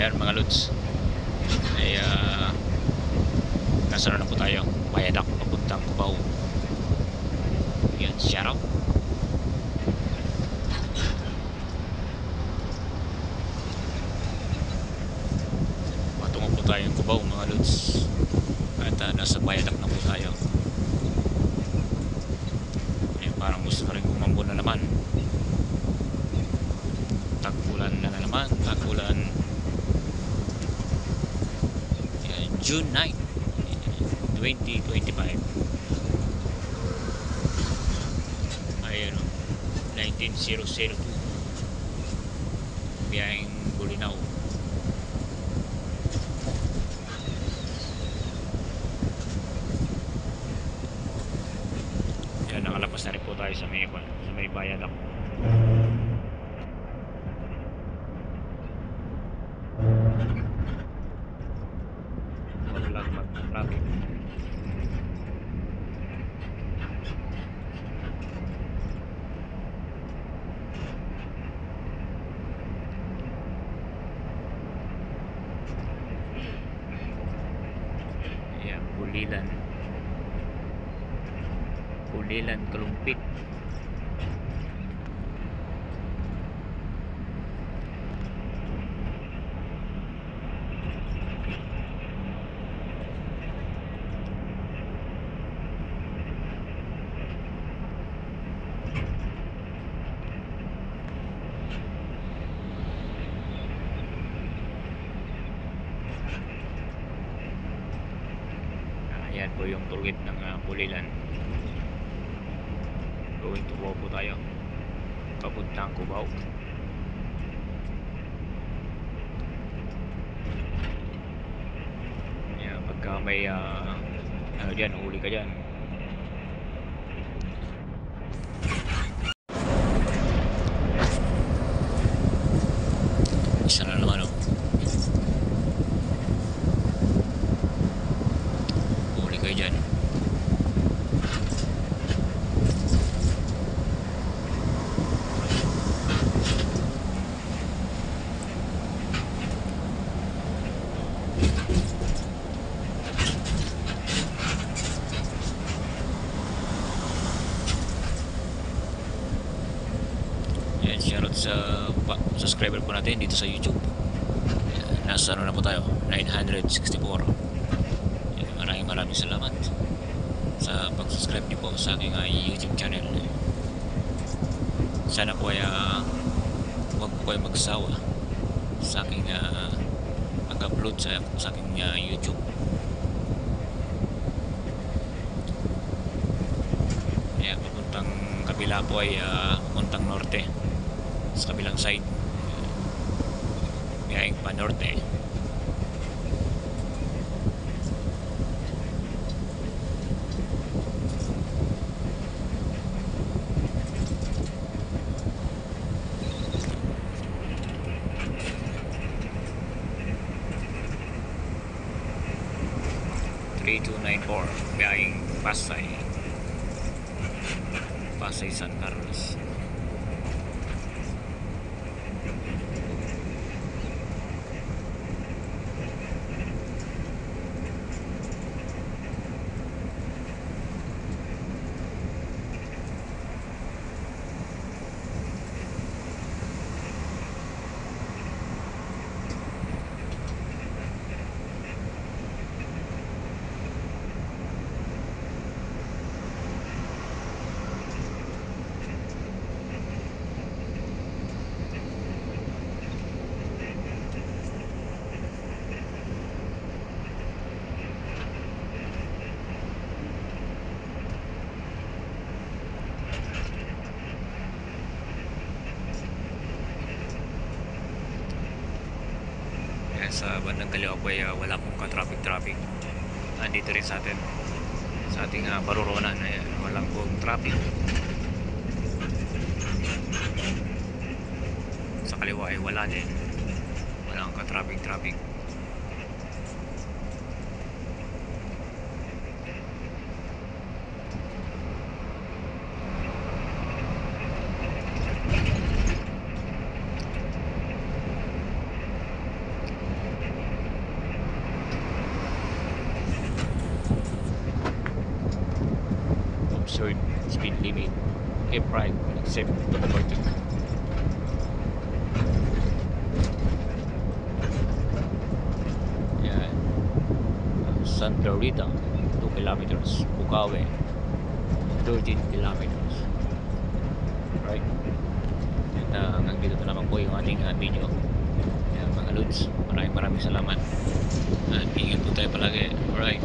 Ayan mga lods, ay nasa na po tayo, Bayadak papuntang Cubao. Yan, shout out. Patungo po tayo ng Cubao mga lods, at nasa Bayadak na po tayo. Ayan, parang gusto na rin kumambo na naman. Tag-ulan na naman, tag-ulan. Yan, June 9 2025. Ayun, 19002, biyaheng Bulinaw. Yan, nakalabas na rin po tayo sa may Bayadak. Walang mag-traffic. Pulilan Kalumpit. Ayan po yung tulgit ng Pulilan. Going to Cubao po tayo, papuntang Cubao. Yan, pagka may ano dyan, huli ka dyan. Isa na naman, huli kayo dyan. Shoutout sa subscriber po natin dito sa YouTube. Nasa ano na po tayo, 964. Maraming salamat sa pag-subscribe niyo po sa aking YouTube channel. Sana po ay huwag po kayo magsawa sa aking pag-upload sa aking YouTube. Ayan, papuntang kabila po ay papuntang norte, sa kabilang side, biyaheng pa norte. Biyaheng Pasay San Carlos. Sa bandang kaliwa po ay wala pong ka-traffic. Nandito rin sa ating paruroonan ay walang pong traffic. Sa kaliwa ay wala din, walang ka-traffic. absurd speed limit. Keep right except to overtake. Yan. Santa Rita, 2 kilometers. Bukawi, 13 kilometers. Right? At hanggang dito na naman po yung ating video. Yan, mga Lods, maraming salamat. At ingat po tayo palagi. Alright.